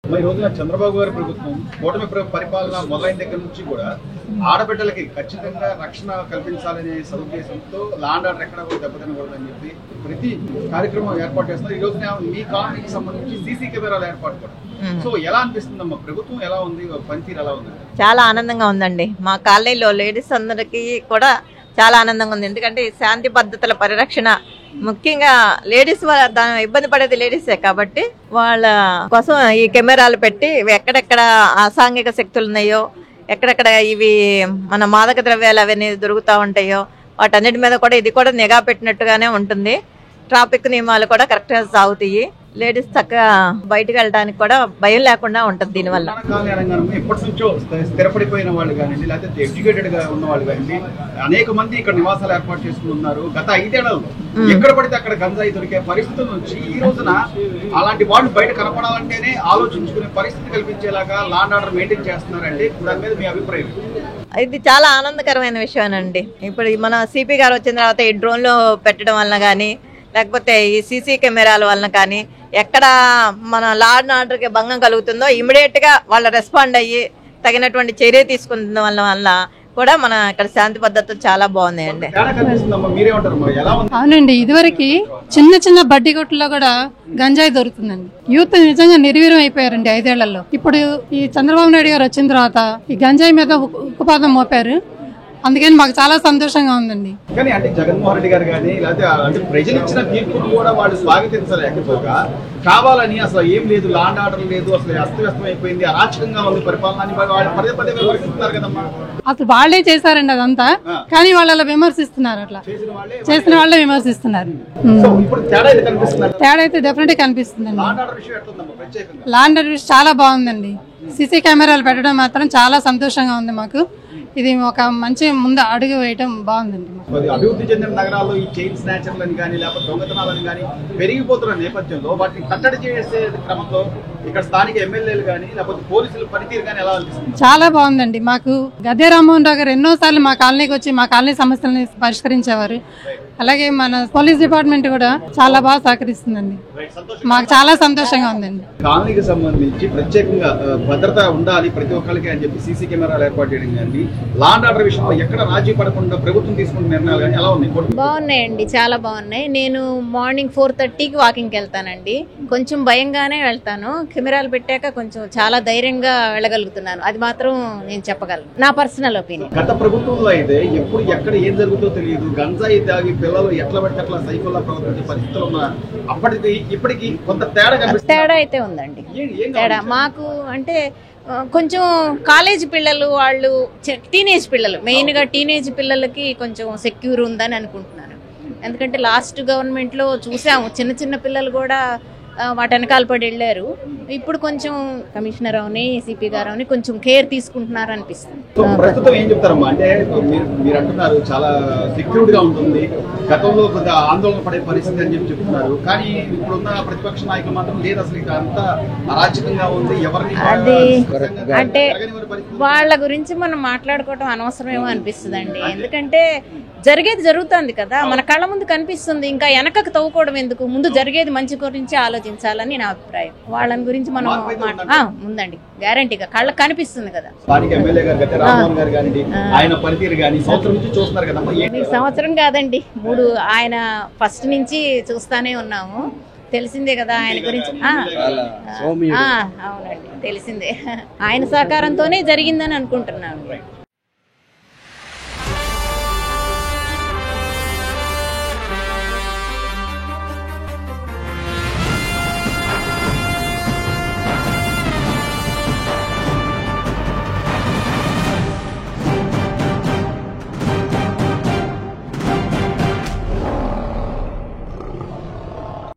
ఈ రోజున చంద్రబాబు గారి ప్రభుత్వం కూటమి పరిపాలన మొదలైన దగ్గర నుంచి కూడా ఆడబిడ్డలకి ఖచ్చితంగా రక్షణ కల్పించాలనే సదుద్దేశంతో లాండ్ ఆర్డర్ ఎక్కడ కూడా దెబ్బతినకూడదని చెప్పి ప్రతి కార్యక్రమం ఏర్పాటు చేస్తున్నారు. ఈ రోజున మీ కాలనీకి సంబంధించి సీసీ కెమెరాల ఏర్పాటు కూడా. సో ఎలా అనిపిస్తుందమ్మా, ప్రభుత్వం ఎలా ఉంది, పనితీరు ఎలా ఉంది? చాలా ఆనందంగా ఉందండి. మా కాలనీలో లేడీస్ అందరికీ కూడా చాలా ఆనందంగా ఉంది. ఎందుకంటే ఈ శాంతి పద్ధతుల పరిరక్షణ ముఖ్యంగా లేడీస్ ఇబ్బంది పడేది లేడీసే కాబట్టి వాళ్ళ కోసం ఈ కెమెరాలు పెట్టి ఎక్కడెక్కడ అసాంఘిక శక్తులు ఉన్నాయో, ఎక్కడెక్కడ ఇవి మన మాదక ద్రవ్యాలు అవన్నీ దొరుకుతూ ఉంటాయో వాటన్నిటి మీద కూడా ఇది కూడా నిఘా పెట్టినట్టుగానే ఉంటుంది. ట్రాఫిక్ నియమాలు కూడా కరెక్ట్గా సాగుతాయి. లేడీస్ చక్కగా బయటకు వెళ్ళడానికి కూడా భయం లేకుండా ఉంటుంది దీనివల్ల. ఎప్పటి నుంచో స్థిరపడిపోయిన వాళ్ళు కానివ్వండి, లేకపోతే ఎడ్యుకేటెడ్ గా ఉన్న వాళ్ళు కానివ్వండి, అనేక మంది ఇక్కడ నివాసాలు ఏర్పాటు చేసుకుని ఉన్నారు. గత 5 ఏళ్లలో ఎక్కడ పడితే అక్కడ గంజాయి దొరికే పరిస్థితుల నుంచి ఈ రోజున అలాంటి వాళ్ళు బయట కనపడాలంటేనే ఆలోచించుకునే పరిస్థితి కల్పించేలాగా లాండ్ ఆర్డర్ మెయింటైన్ చేస్తున్నారండి. దాని మీద మీ అభిప్రాయం? ఇది చాలా ఆనందకరమైన విషయమేనండి. ఇప్పుడు మన సిపి గారు వచ్చిన తర్వాత ఈ డ్రోన్లు పెట్టడం వలన కానీ, లేకపోతే ఈ సీసీ కెమెరాల వలన కానీ ఎక్కడ మన లా అండ్ ఆర్డర్కి భంగం కలుగుతుందో ఇమీడియట్గా వాళ్ళు రెస్పాండ్ అయ్యి తగినటువంటి చర్య తీసుకున్న వల్ల కూడా మన ఇక్కడ శాంతి పద్ధతులు చాలా బాగున్నాయండి. అవునండి, ఇదివరకు చిన్న చిన్న బడ్డీ కొట్టులో కూడా గంజాయి దొరుకుతుందండి. యూత్ నిజంగా నిర్వీర్యం అయిపోయారండి 5 ఏళ్లలో. ఇప్పుడు ఈ చంద్రబాబు నాయుడు గారు వచ్చిన తర్వాత ఈ గంజాయి మీద ఉక్కుపాదం మోపారు. అందుకని మాకు చాలా సంతోషంగా ఉందండి. కానీ అంటే జగన్మోహన్ రెడ్డి గారు కానీ లేకపోతే ప్రజలు ఇచ్చిన తీర్పును కూడా వాళ్ళు స్వాగతించలేకపోగా కావాలని అసలు ఏం లేదు, లాండ్ ఆర్డర్ లేదు, అసలు అస్తవ్యస్తం అయిపోయింది, అరాచకంగా ఉంది పరిపాలన పదే పదే విమర్శిస్తున్నారు కదమ్మా. అసలు వాళ్ళే చేశారండి అదంతా, కానీ వాళ్ళు అలా విమర్శిస్తున్నారు. అట్లా చేసిన వాళ్ళే విమర్శిస్తున్నారు. తేడా అయితే డెఫినెట్ గా కనిపిస్తుందండి. లాండ్ ఆర్డర్ విషయం చాలా బాగుందండి. సీసీ కెమెరాలు పెట్టడం మాత్రం చాలా సంతోషంగా ఉంది మాకు. ఇది ఒక మంచి ముందు అడుగు వేయటం బాగుందండి. అభివృద్ధి చెందిన నగరాల్లో ఈ చైన్ స్నాచర్లను కానీ లేకపోతే దొంగతనాలను కానీ పెరిగిపోతున్న నేపథ్యంలో వాటిని కట్టడి చేసే క్రమంలో ఇక్కడ స్థానిక ఎమ్మెల్యేలు కానీ లేకపోతే పోలీసుల పనితీరు కానీ ఎలా అనిపిస్తుంది? చాలా బాగుందండి. మాకు గద్దె రామ్మోహన్ రావు గారు ఎన్నోసార్లు మా కాలనీకి వచ్చి మా కాలనీ సమస్యలను పరిష్కరించేవారు. అలాగే మన పోలీస్ డిపార్ట్మెంట్ కూడా చాలా బాగా సహకరిస్తుందండి. మాకు చాలా సంతోషంగా ఉందండి. కాలనీకి సంబంధించి ప్రత్యేకంగా భద్రత ఉండాలి ప్రతి ఒక్కరికి అని చెప్పి సీసీ కెమెరాలు ఏర్పాటు చేయడం కానీ, లాండ్ ఆర్డర్ విషయంలో ఎక్కడ రాజీ పడకుండా ప్రభుత్వం తీసుకున్న నిర్ణయాలు కానీ ఎలా ఉన్నాయి? బాగున్నాయండి, చాలా బాగున్నాయి. నేను మార్నింగ్ 4:30కి వాకింగ్కి వెళ్తానండి. కొంచెం భయంగానే వెళ్తాను. కెమెరాలు పెట్టాక కొంచెం చాలా ధైర్యంగా వెళ్ళగలుగుతున్నాను. అది మాత్రం నేను చెప్పగలను, నా పర్సనల్ ఒపీనియన్. గత ప్రభుత్వంలో అయితే ఎప్పుడు ఎక్కడ ఏం జరుగుతుందో తెలియదు, గంజాయి తాగి పిల్లలు ఎట్లా పడితే అట్లా సైకిల్లో ప్రవర్తించే పరిస్థితులు ఉన్న అప్పటికి ఇప్పటికి కొంత తేడా అయితే ఉందండి. తేడా మాకు అంటే కొంచెం కాలేజ్ పిల్లలు, వాళ్ళు టీనేజ్ పిల్లలు, మెయిన్గా టీనేజ్ పిల్లలకి కొంచెం సెక్యూర్ ఉందని అనుకుంటున్నాను. ఎందుకంటే లాస్ట్ గవర్నమెంట్లో చూసాము చిన్న చిన్న పిల్లలు కూడా వాటి వెనకాల పడి వెళ్ళారు. ఇప్పుడు కొంచెం కమిషనర్ అవని సిపి గారు అవని కొంచెం కేర్ తీసుకుంటున్నారు అనిపిస్తుంది. ప్రస్తుతం ఏం చెప్తారమ్మా అంటే మీరు అంటున్నారు చాలా సెక్యూర్డ్ గా ఉంటుంది, గతంలో కొద్దిగా ఆందోళన పడే పరిస్థితి అని చెప్తున్నారు. కానీ ఇప్పుడున్న ప్రతిపక్ష నాయకులు మాత్రం లేదు, అసలు ఇక అంతా అరాచకంగా ఉంది, ఎవరిని అంటే వాళ్ళ గురించి మనం మాట్లాడుకోవటం అనవసరమేమో అనిపిస్తుంది అండి. ఎందుకంటే జరిగేది జరుగుతుంది కదా, మన కళ్ళ ముందు కనిపిస్తుంది. ఇంకా వెనకకు తవ్వుకోవడం ఎందుకు, ముందు జరిగేది మంచి గురించి ఆలోచించాలని నా అభిప్రాయం. వాళ్ళని గురించి మనం ఉందండి, గ్యారంటీగా కళ్ళకు కనిపిస్తుంది కదా. సంవత్సరం కాదండి, 3 ఆయన ఫస్ట్ నుంచి చూస్తానే ఉన్నాము. తెలిసిందే కదా ఆయన గురించి. అవునండి, తెలిసిందే. ఆయన సహకారంతోనే జరిగిందని అనుకుంటున్నాను.